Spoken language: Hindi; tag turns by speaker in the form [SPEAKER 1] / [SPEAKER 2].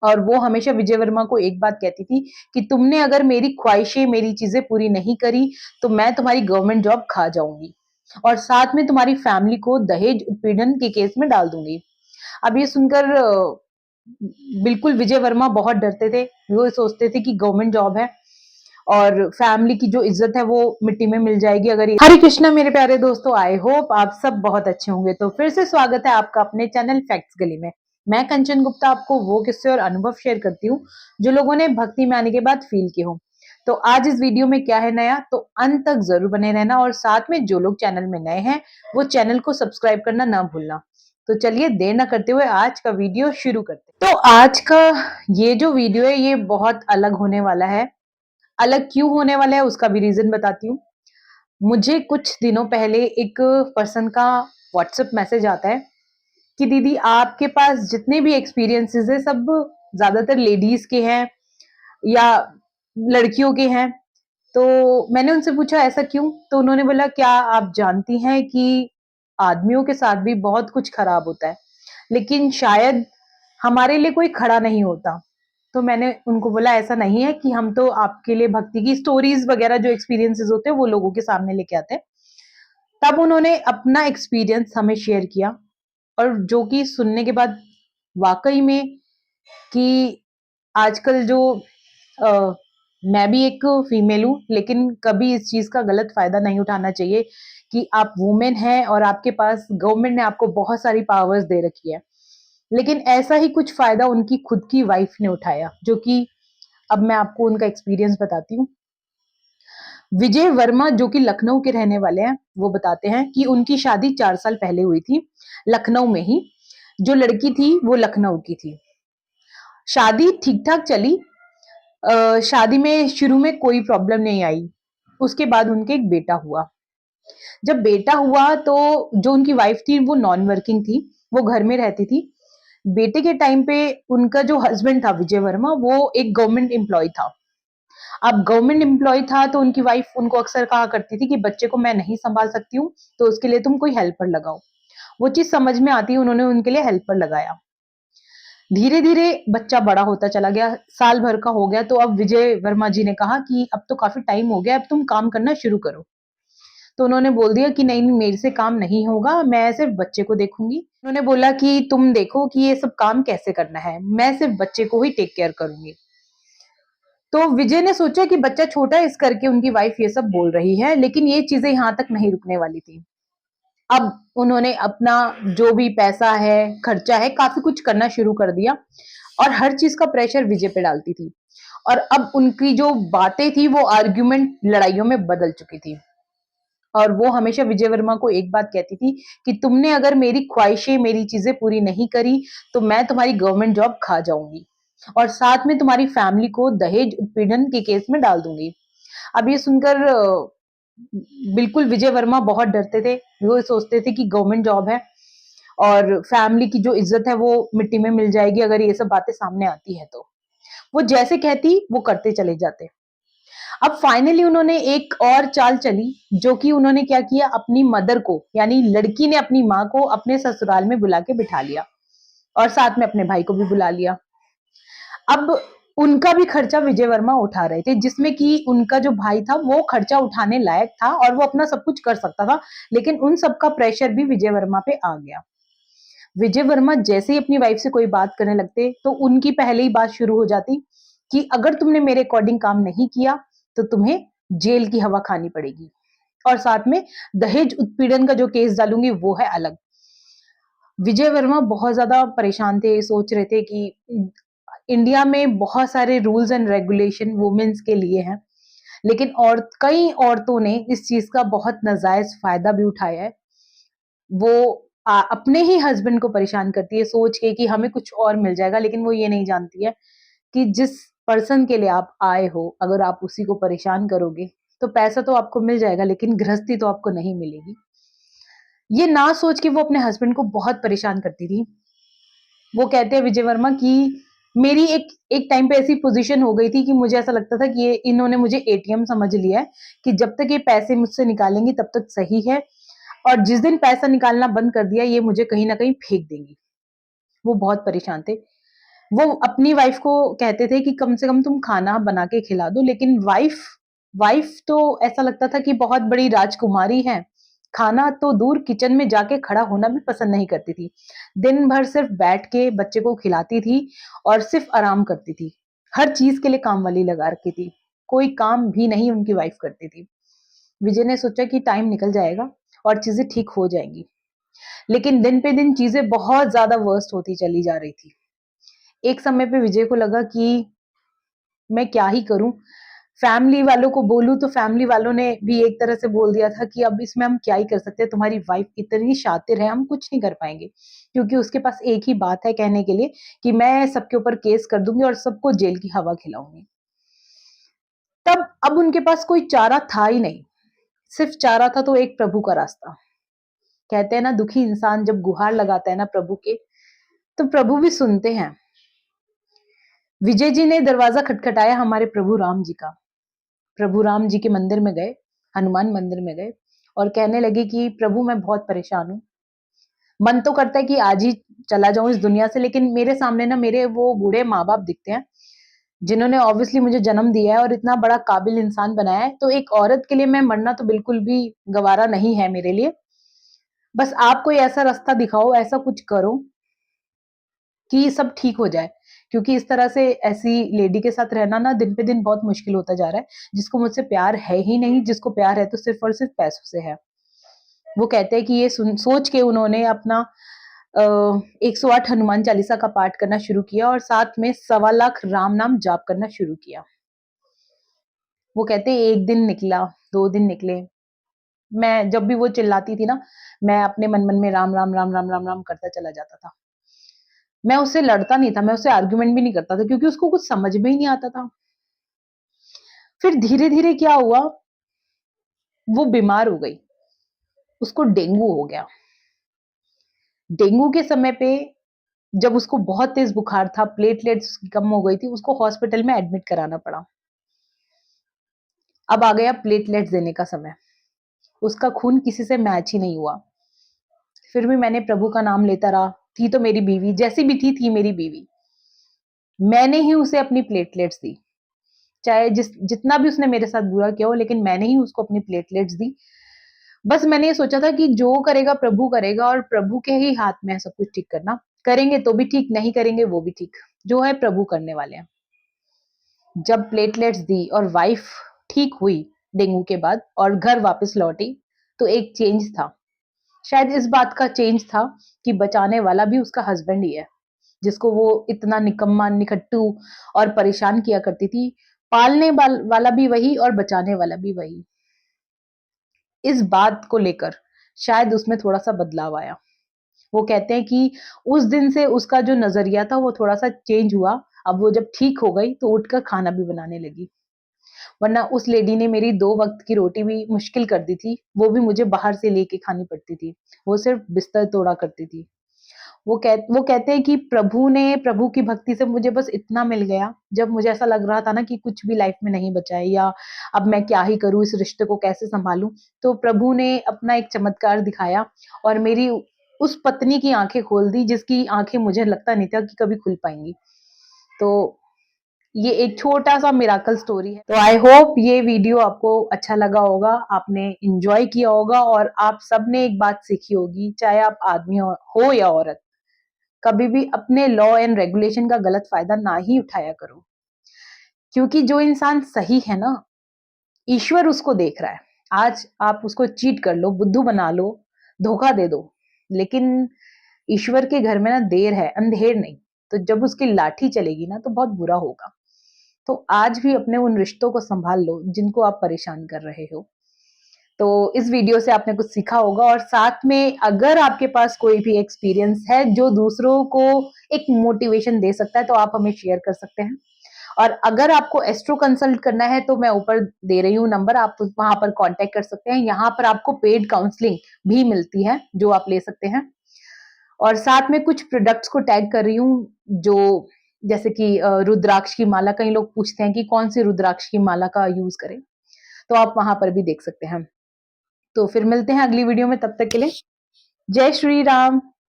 [SPEAKER 1] और वो हमेशा विजय वर्मा को एक बात कहती थी कि तुमने अगर मेरी ख्वाहिशें, मेरी चीजें पूरी नहीं करी, तो मैं तुम्हारी गवर्नमेंट जॉब खा जाऊंगी और साथ में तुम्हारी फैमिली को दहेज उत्पीड़न के केस में डाल दूंगी। अब ये सुनकर बिल्कुल विजय वर्मा बहुत डरते थे। वो सोचते थे कि गवर्नमेंट जॉब है और फैमिली की जो इज्जत है वो मिट्टी में मिल जाएगी अगर ये। हरे कृष्णा मेरे प्यारे दोस्तों, आई होप आप सब बहुत अच्छे होंगे। तो फिर से स्वागत है आपका अपने चैनल फैक्ट्स गली में। मैं कंचन गुप्ता आपको वो किस्से और अनुभव शेयर करती हूँ जो लोगों ने भक्ति में आने के बाद फील किए हो। तो आज इस वीडियो में क्या है नया, तो अंत तक जरूर बने रहना और साथ में जो लोग चैनल में नए हैं वो चैनल को सब्सक्राइब करना ना भूलना। तो चलिए देर ना करते हुए आज का वीडियो शुरू करते हैं। तो आज का ये जो वीडियो है ये बहुत अलग होने वाला है। अलग क्यों होने वाला है उसका भी रीजन बताती हूँ। मुझे कुछ दिनों पहले एक पर्सन का व्हाट्सएप मैसेज आता है कि दीदी आपके पास जितने भी एक्सपीरियंसेस है सब ज्यादातर लेडीज के हैं या लड़कियों के हैं। तो मैंने उनसे पूछा ऐसा क्यों, तो उन्होंने बोला क्या आप जानती हैं कि आदमियों के साथ भी बहुत कुछ खराब होता है, लेकिन शायद हमारे लिए कोई खड़ा नहीं होता। तो मैंने उनको बोला ऐसा नहीं है कि हम तो आपके लिए भक्ति की स्टोरीज वगैरह जो एक्सपीरियंसेस होते हैं वो लोगों के सामने लेके आते हैं। तब उन्होंने अपना एक्सपीरियंस हमें शेयर किया और जो कि सुनने के बाद वाकई में कि आजकल जो अ, मैं भी एक फीमेल हूँ, लेकिन कभी इस चीज का गलत फायदा नहीं उठाना चाहिए कि आप वुमेन हैं और आपके पास गवर्नमेंट ने आपको बहुत सारी पावर्स दे रखी है, लेकिन ऐसा ही कुछ फायदा उनकी खुद की वाइफ ने उठाया, जो कि अब मैं आपको उनका एक्सपीरियंस बताती हूँ। विजय वर्मा जो कि लखनऊ के रहने वाले हैं, वो बताते हैं कि उनकी शादी 4 साल पहले हुई थी लखनऊ में ही। जो लड़की थी वो लखनऊ की थी। शादी ठीक ठाक चली। शादी में शुरू में कोई प्रॉब्लम नहीं आई। उसके बाद उनके एक बेटा हुआ। जब बेटा हुआ तो जो उनकी वाइफ थी वो नॉन वर्किंग थी, वो घर में रहती थी। बेटे के टाइम पे उनका जो हस्बैंड था विजय वर्मा, वो एक गवर्नमेंट एम्प्लॉय था। अब गवर्नमेंट एम्प्लॉय था तो उनकी वाइफ उनको अक्सर कहा करती थी कि बच्चे को मैं नहीं संभाल सकती हूँ, तो उसके लिए तुम कोई हेल्पर लगाओ। वो चीज समझ में आती, उन्होंने उनके लिए हेल्पर लगाया। धीरे धीरे बच्चा बड़ा होता चला गया, साल भर का हो गया। तो अब विजय वर्मा जी ने कहा कि अब तो काफी टाइम हो गया, अब तुम काम करना शुरू करो। तो उन्होंने बोल दिया कि नहीं मेरे से काम नहीं होगा, मैं सिर्फ बच्चे को देखूंगी। उन्होंने बोला कि तुम देखो कि ये सब काम कैसे करना है, मैं सिर्फ बच्चे को ही टेक केयर करूंगी। तो विजय ने सोचा कि बच्चा छोटा है इस करके उनकी वाइफ ये सब बोल रही है, लेकिन ये चीजें यहां तक नहीं रुकने वाली थी। अब उन्होंने अपना जो भी पैसा है, खर्चा है, काफी कुछ करना शुरू कर दिया और हर चीज का प्रेशर विजय पे डालती थी। और अब उनकी जो बातें थी वो आर्ग्यूमेंट लड़ाइयों में बदल चुकी थी। और वो हमेशा विजय वर्मा को एक बात कहती थी कि तुमने अगर मेरी ख्वाहिशें, मेरी चीजें पूरी नहीं करी, तो मैं तुम्हारी गवर्नमेंट जॉब खा जाऊंगी और साथ में तुम्हारी फैमिली को दहेज उत्पीड़न के केस में डाल दूंगी। अब ये सुनकर बिल्कुल विजय वर्मा बहुत डरते थे। वो सोचते थे कि गवर्नमेंट जॉब है और फैमिली की जो इज्जत है वो मिट्टी में मिल जाएगी अगर ये सब बातें सामने आती है। तो वो जैसे कहती वो करते चले जाते। अब फाइनली उन्होंने एक और चाल चली, जो कि उन्होंने क्या किया, अपनी मदर को यानी लड़की ने अपनी माँ को अपने ससुराल में बुला के बिठा लिया और साथ में अपने भाई को भी बुला लिया। अब उनका भी खर्चा विजय वर्मा उठा रहे थे, जिसमें कि उनका जो भाई था वो खर्चा उठाने लायक था और वो अपना सब कुछ कर सकता था, लेकिन उन सबका प्रेशर भी विजय वर्मा पे आ गया। विजय वर्मा जैसे ही अपनी वाइफ से कोई बात करने लगते तो उनकी पहले ही बात शुरू हो जाती कि अगर तुमने मेरे अकॉर्डिंग काम नहीं किया तो तुम्हें जेल की हवा खानी पड़ेगी और साथ में दहेज उत्पीड़न का जो केस डालूंगी वो है अलग। विजय वर्मा बहुत ज्यादा परेशान थे, सोच रहे थे कि इंडिया में बहुत सारे रूल्स एंड रेगुलेशन वुमेन्स के लिए हैं, लेकिन और कई औरतों ने इस चीज का बहुत नाजायज फायदा भी उठाया है। वो अपने ही हस्बैंड को परेशान करती है सोच के कि हमें कुछ और मिल जाएगा, लेकिन वो ये नहीं जानती है कि जिस पर्सन के लिए आप आए हो अगर आप उसी को परेशान करोगे तो पैसा तो आपको मिल जाएगा लेकिन गृहस्थी तो आपको नहीं मिलेगी। ये ना सोच के वो अपने हस्बैंड को बहुत परेशान करती थी। वो कहते हैं विजय वर्मा कि मेरी एक एक टाइम पे ऐसी पोजीशन हो गई थी कि मुझे ऐसा लगता था कि ये इन्होंने मुझे एटीएम समझ लिया है कि जब तक ये पैसे मुझसे निकालेंगी तब तक सही है, और जिस दिन पैसा निकालना बंद कर दिया ये मुझे कहीं ना कहीं फेंक देंगी। वो बहुत परेशान थे। वो अपनी वाइफ को कहते थे कि कम से कम तुम खाना बना के खिला दो, लेकिन वाइफ वाइफ तो ऐसा लगता था कि बहुत बड़ी राजकुमारी है, खाना तो दूर किचन में जाके खड़ा होना भी पसंद नहीं करती थी। दिन भर सिर्फ बैठ के बच्चे को खिलाती थी और सिर्फ आराम करती थी। हर चीज के लिए काम वाली लगा रखी थी, कोई काम भी नहीं उनकी वाइफ करती थी। विजय ने सोचा कि टाइम निकल जाएगा और चीजें ठीक हो जाएंगी, लेकिन दिन पे दिन चीजें बहुत ज्यादा वर्स्ट होती चली जा रही थी। एक समय पे विजय को लगा कि मैं क्या ही करूं, फैमिली वालों को बोलूं तो फैमिली वालों ने भी एक तरह से बोल दिया था कि अब इसमें हम क्या ही कर सकते हैं, तुम्हारी वाइफ इतनी शातिर है, हम कुछ नहीं कर पाएंगे, क्योंकि उसके पास एक ही बात है कहने के लिए कि मैं सबके ऊपर केस कर दूंगी और सबको जेल की हवा खिलाऊंगी। तब अब उनके पास कोई चारा था ही नहीं, सिर्फ चारा था तो एक प्रभु का रास्ता। कहते हैं ना, दुखी इंसान जब गुहार लगाता है ना प्रभु के, तो प्रभु भी सुनते हैं। विजय जी ने दरवाजा खटखटाया हमारे प्रभु राम जी का। प्रभु राम जी के मंदिर में गए, हनुमान मंदिर में गए और कहने लगे कि प्रभु मैं बहुत परेशान हूँ। मन तो करता है कि आज ही चला जाऊं इस दुनिया से, लेकिन मेरे सामने ना मेरे वो बूढ़े माँ बाप दिखते हैं जिन्होंने ऑब्वियसली मुझे जन्म दिया है और इतना बड़ा काबिल इंसान बनाया है, तो एक औरत के लिए मैं मरना तो बिल्कुल भी गवारा नहीं है मेरे लिए। बस आप कोई ऐसा रास्ता दिखाओ, ऐसा कुछ करो कि सब ठीक हो जाए, क्योंकि इस तरह से ऐसी लेडी के साथ रहना ना दिन पे दिन बहुत मुश्किल होता जा रहा है, जिसको मुझसे प्यार है ही नहीं, जिसको प्यार है तो सिर्फ और सिर्फ पैसों से है। वो कहते हैं कि ये सोच के उन्होंने अपना 108 हनुमान चालीसा का पाठ करना शुरू किया और साथ में 1.25 लाख राम नाम जाप करना शुरू किया। वो कहते हैं एक दिन निकला, 2 दिन निकले, मैं जब भी वो चिल्लाती थी ना, मैं अपने मन मन में राम राम राम राम राम राम करता चला जाता था। मैं उससे लड़ता नहीं था, मैं उससे आर्ग्यूमेंट भी नहीं करता था, क्योंकि उसको कुछ समझ में ही नहीं आता था। फिर धीरे धीरे क्या हुआ, वो बीमार हो गई, उसको डेंगू हो गया। डेंगू के समय पे जब उसको बहुत तेज बुखार था, प्लेटलेट्स कम हो गई थी, उसको हॉस्पिटल में एडमिट कराना पड़ा। अब आ गया प्लेटलेट्स देने का समय, उसका खून किसी से मैच ही नहीं हुआ। फिर भी मैंने प्रभु का नाम लेता रहा, थी तो मेरी बीवी, जैसी भी थी मेरी बीवी। मैंने ही उसे अपनी प्लेटलेट्स दी, चाहे जितना भी उसने मेरे साथ बुरा किया हो, लेकिन मैंने ही उसको अपनी प्लेटलेट्स दी। बस मैंने ये सोचा था कि जो करेगा प्रभु करेगा और प्रभु के ही हाथ में है सब कुछ ठीक करना, करेंगे तो भी ठीक, नहीं करेंगे वो भी ठीक, जो है प्रभु करने वाले हैं। जब प्लेटलेट्स दी और वाइफ ठीक हुई डेंगू के बाद और घर वापस लौटी, तो एक चेंज था। शायद इस बात का चेंज था कि बचाने वाला भी उसका हस्बैंड ही है, जिसको वो इतना निकम्मा निकट्टू और परेशान किया करती थी। पालने वाला भी वही और बचाने वाला भी वही। इस बात को लेकर शायद उसमें थोड़ा सा बदलाव आया। वो कहते हैं कि उस दिन से उसका जो नजरिया था वो थोड़ा सा चेंज हुआ। अब वो जब ठीक हो गई तो उठकर खाना भी बनाने लगी, वरना उस लेडी ने मेरी 2 वक्त की रोटी भी मुश्किल कर दी थी, वो भी मुझे बाहर से लेके खानी पड़ती थी। वो सिर्फ बिस्तर तोड़ा करती थी। वो कहते हैं कि प्रभु की भक्ति से मुझे बस इतना मिल गया, जब मुझे ऐसा लग रहा था ना कि कुछ भी लाइफ में नहीं बचा है, या अब मैं क्या ही करूं, इस रिश्ते को कैसे संभालूं, तो प्रभु ने अपना एक चमत्कार दिखाया और मेरी उस पत्नी की आंखें खोल दी, जिसकी आंखें मुझे लगता नहीं था कि कभी खुल पाएंगी। तो ये एक छोटा सा मिराकल स्टोरी है। तो आई होप ये वीडियो आपको अच्छा लगा होगा, आपने इंजॉय किया होगा और आप सबने एक बात सीखी होगी, चाहे आप आदमी हो या औरत, कभी भी अपने लॉ एंड रेगुलेशन का गलत फायदा ना ही उठाया करो, क्योंकि जो इंसान सही है ना, ईश्वर उसको देख रहा है। आज आप उसको चीट कर लो, बुद्धू बना लो, धोखा दे दो, लेकिन ईश्वर के घर में ना देर है, अंधेर नहीं। तो जब उसकी लाठी चलेगी ना तो बहुत बुरा होगा। तो आज भी अपने उन रिश्तों को संभाल लो जिनको आप परेशान कर रहे हो। तो इस वीडियो से आपने कुछ सीखा होगा, और साथ में अगर आपके पास कोई भी एक्सपीरियंस है जो दूसरों को एक मोटिवेशन दे सकता है, तो आप हमें शेयर कर सकते हैं। और अगर आपको एस्ट्रो कंसल्ट करना है तो मैं ऊपर दे रही हूँ नंबर, आप वहां पर कांटेक्ट कर सकते हैं। यहाँ पर आपको पेड काउंसलिंग भी मिलती है जो आप ले सकते हैं। और साथ में कुछ प्रोडक्ट्स को टैग कर रही हूँ, जो जैसे कि रुद्राक्ष की माला, कई लोग पूछते हैं कि कौन सी रुद्राक्ष की माला का यूज करें, तो आप वहां पर भी देख सकते हैं। तो फिर मिलते हैं अगली वीडियो में, तब तक के लिए जय श्री राम।